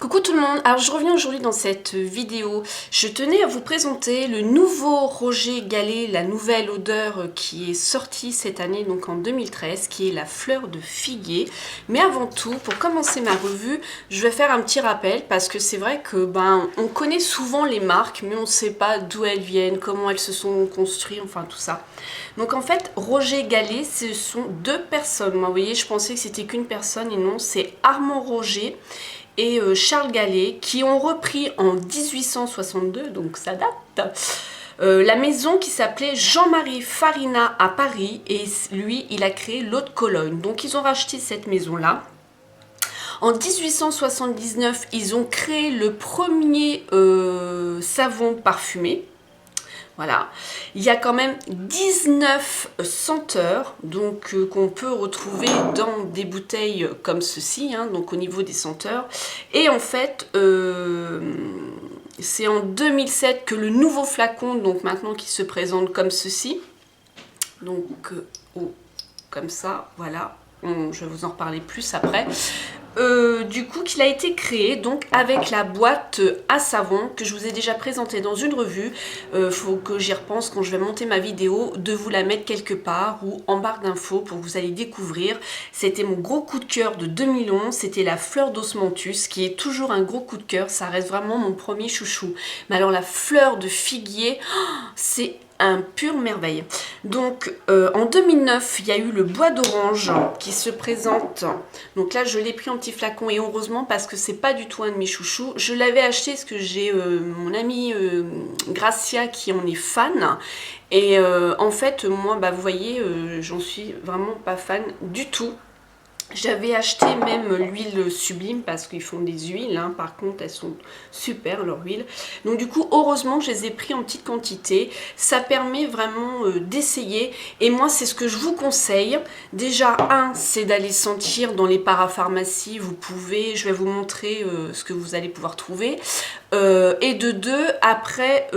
Coucou tout le monde, alors je reviens aujourd'hui dans cette vidéo. Je tenais à vous présenter le nouveau Roger Gallet, la nouvelle odeur qui est sortie cette année, donc en 2013, qui est la fleur de figuier. Mais avant tout, pour commencer ma revue, je vais faire un petit rappel parce que c'est vrai que on connaît souvent les marques, mais on ne sait pas d'où elles viennent, comment elles se sont construites, enfin tout ça. Donc en fait, Roger Gallet, ce sont deux personnes. Moi, vous voyez, je pensais que c'était qu'une personne et non, c'est Armand Roger et Charles Gallet qui ont repris en 1862, donc ça date, la maison qui s'appelait Jean-Marie Farina à Paris, et lui il a créé l'eau de Cologne. Donc ils ont racheté cette maison là. En 1879 ils ont créé le premier savon parfumé. Voilà, il y a quand même 19 senteurs donc qu'on peut retrouver dans des bouteilles comme ceci, hein, donc au niveau des senteurs. Et en fait, c'est en 2007 que le nouveau flacon, donc maintenant qui se présente comme ceci, donc comme ça, voilà, je vais vous en reparler plus après. Du coup qu'il a été créé donc avec la boîte à savon que je vous ai déjà présentée dans une revue. Faut que j'y repense quand je vais monter ma vidéo, de vous la mettre quelque part ou en barre d'infos pour que vous allez découvrir. C'était mon gros coup de cœur de 2011, c'était la fleur d'osmanthus qui est toujours un gros coup de cœur, ça reste vraiment mon premier chouchou. Mais alors la fleur de figuier, c'est un pur merveille. Donc en 2009 il y a eu le bois d'orange qui se présente. Donc là je l'ai pris en petit flacon et heureusement parce que c'est pas du tout un de mes chouchous. Je l'avais acheté parce que j'ai mon amie Gracia qui en est fan. Et en fait moi vous voyez j'en suis vraiment pas fan du tout. J'avais acheté même l'huile Sublime parce qu'ils font des huiles, hein. Par contre elles sont super leurs huiles. Donc du coup heureusement je les ai pris en petite quantité, ça permet vraiment d'essayer. Et moi c'est ce que je vous conseille. Déjà c'est d'aller sentir dans les parapharmacies, vous pouvez, je vais vous montrer ce que vous allez pouvoir trouver. Et de deux, après,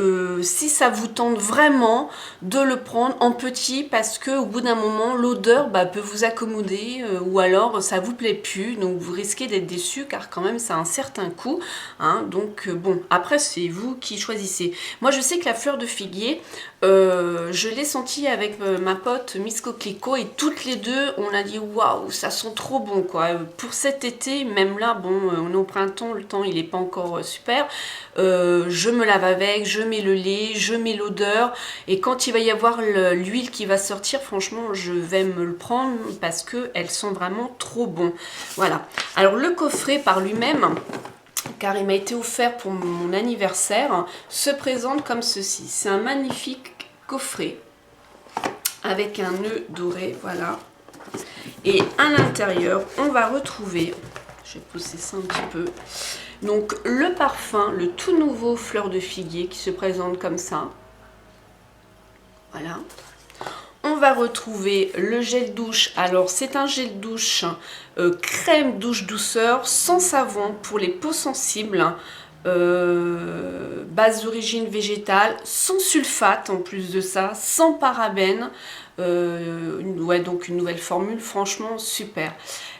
si ça vous tente vraiment de le prendre en petit parce que au bout d'un moment l'odeur peut vous accommoder ou alors ça vous plaît plus, donc vous risquez d'être déçu car quand même ça a un certain coût, hein. Donc bon, après c'est vous qui choisissez. Moi je sais que la fleur de figuier, je l'ai sentie avec ma pote Miss Coquelicot et toutes les deux on a dit waouh, ça sent trop bon quoi. Pour cet été, même là, bon, on est au printemps, le temps il est pas encore super. Je me lave avec, je mets le lait, je mets l'odeur et quand il va y avoir l'huile qui va sortir, franchement je vais me le prendre parce que elles sont vraiment trop bon. Voilà, alors le coffret par lui-même, car il m'a été offert pour mon anniversaire, se présente comme ceci. C'est un magnifique coffret avec un nœud doré, voilà. Et à l'intérieur on va retrouver, je vais pousser ça un petit peu, donc le parfum, le tout nouveau fleur de figuier qui se présente comme ça. Voilà. On va retrouver le gel douche. Alors c'est un gel douche crème douche douceur sans savon pour les peaux sensibles. Base d'origine végétale, sans sulfate en plus de ça, sans parabènes. Ouais, donc une nouvelle formule, franchement super.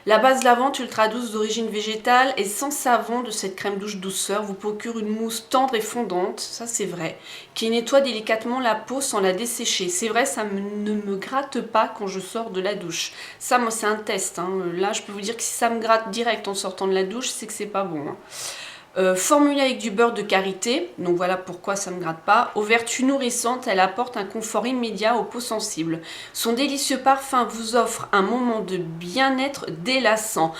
La base lavante ultra douce d'origine végétale et sans savon de cette crème douche douceur vous procure une mousse tendre et fondante, ça c'est vrai, qui nettoie délicatement la peau sans la dessécher. C'est vrai, ça ne me gratte pas quand je sors de la douche. Ça, moi c'est un test, hein. Là je peux vous dire que si ça me gratte direct en sortant de la douche, c'est que c'est pas bon, hein. Formulée avec du beurre de karité, donc voilà pourquoi ça ne me gratte pas. Aux vertus nourrissantes, elle apporte un confort immédiat aux peaux sensibles. Son délicieux parfum vous offre un moment de bien-être délassant.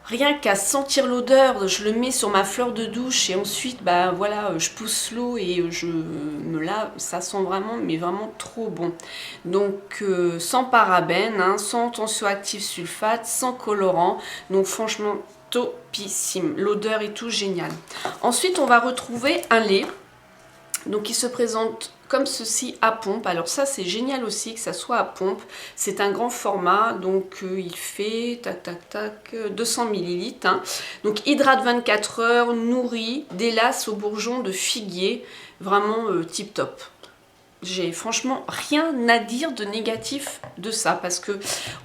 Rien qu'à sentir l'odeur, je le mets sur ma fleur de douche et ensuite voilà, je pousse l'eau et je me lave. Ça sent vraiment, mais vraiment trop bon. Donc sans parabènes, hein, sans tensioactif sulfate, sans colorant. Donc franchement topissime, l'odeur et tout génial. Ensuite on va retrouver un lait donc qui se présente comme ceci à pompe. Alors ça c'est génial aussi que ça soit à pompe, c'est un grand format, donc il fait 200 ml, hein. Donc hydrate 24 heures, nourrit, délasse au bourgeon de figuier, vraiment tip top. J'ai franchement rien à dire de négatif de ça, parce que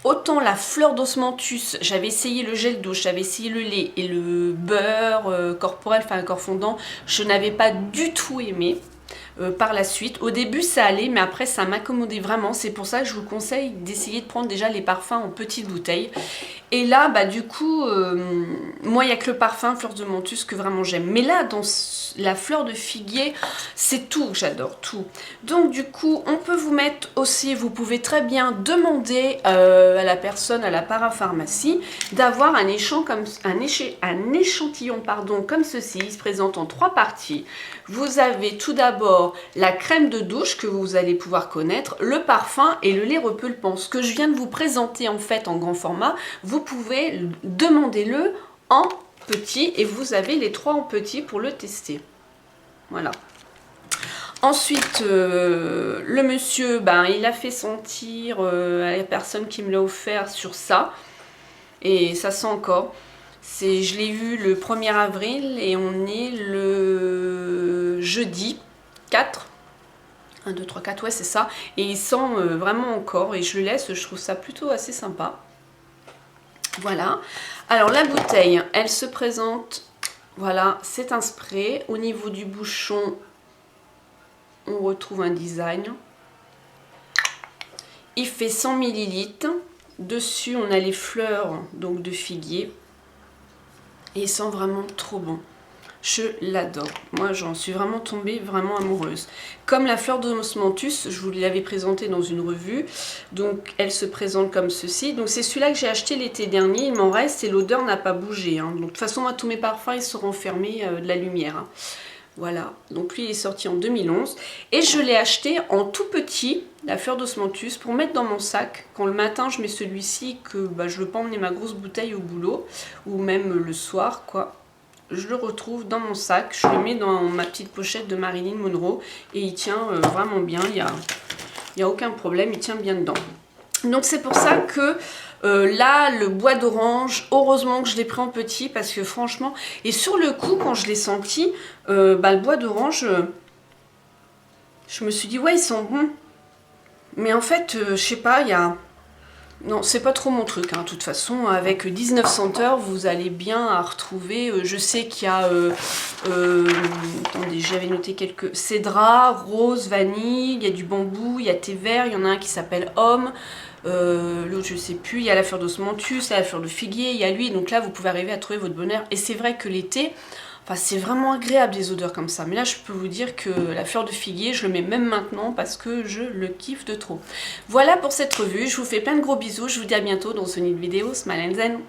autant la fleur d'osmanthus, j'avais essayé le gel douche, j'avais essayé le lait et le beurre corporel, enfin un corps fondant, je n'avais pas du tout aimé. Par la suite, au début ça allait, mais après ça m'accommodait vraiment. C'est pour ça que je vous conseille d'essayer de prendre déjà les parfums en petites bouteilles. Et là, bah du coup, moi il n'y a que le parfum fleur de menthus que vraiment j'aime. Mais là, dans la fleur de figuier, c'est tout, j'adore tout. Donc du coup, on peut vous mettre aussi, vous pouvez très bien demander à la personne à la parapharmacie d'avoir un échantillon pardon, comme ceci. Il se présente en 3 parties. Vous avez tout d'abord la crème de douche que vous allez pouvoir connaître, le parfum et le lait repulpant. Ce que je viens de vous présenter en fait en grand format, vous pouvez demander-le en petit et vous avez les 3 en petit pour le tester. Voilà. Ensuite, le monsieur, ben, il a fait sentir à la personne qui me l'a offert sur ça. Et ça sent encore. Je l'ai eu le 1er avril et on est le jeudi 4. 1, 2, 3, 4, ouais c'est ça. Et il sent vraiment encore et je le laisse, je trouve ça plutôt assez sympa. Voilà. Alors la bouteille, elle se présente, voilà, c'est un spray. Au niveau du bouchon, on retrouve un design. Il fait 100 ml. Dessus, on a les fleurs donc de figuier. Et il sent vraiment trop bon. Je l'adore. Moi, j'en suis vraiment tombée vraiment amoureuse. Comme la fleur d'osmanthus, je vous l'avais présentée dans une revue. Donc, elle se présente comme ceci. Donc, c'est celui-là que j'ai acheté l'été dernier. Il m'en reste et l'odeur n'a pas bougé. Hein. Donc, de toute façon, moi, tous mes parfums, ils seront fermés de la lumière. Hein. Voilà. Donc, lui, il est sorti en 2011. Et je l'ai acheté en tout petit, la fleur d'osmanthus, pour mettre dans mon sac. Quand le matin, je mets celui-ci, que bah, je ne veux pas emmener ma grosse bouteille au boulot. Ou même le soir, quoi. Je le retrouve dans mon sac, je le mets dans ma petite pochette de Marilyn Monroe et il tient vraiment bien, il y a aucun problème, il tient bien dedans. Donc c'est pour ça que là, le bois d'orange, heureusement que je l'ai pris en petit parce que franchement, et sur le coup, quand je l'ai senti, bah, le bois d'orange, je me suis dit, ouais, ils sont bons. Mais en fait, je sais pas, il y a... Non, c'est pas trop mon truc, hein. De toute façon, avec 19 senteurs, vous allez bien à retrouver. Je sais qu'il y a, attendez, j'avais noté quelques, cédra, rose, vanille, il y a du bambou, il y a thé vert, il y en a un qui s'appelle homme, l'autre je sais plus, il y a la fleur d'osmanthus, la fleur de figuier, il y a lui, donc là vous pouvez arriver à trouver votre bonheur. Et c'est vrai que l'été, enfin, c'est vraiment agréable des odeurs comme ça. Mais là, je peux vous dire que la fleur de figuier, je le mets même maintenant parce que je le kiffe de trop. Voilà pour cette revue. Je vous fais plein de gros bisous. Je vous dis à bientôt dans une nouvelle vidéo. Smile and Zen.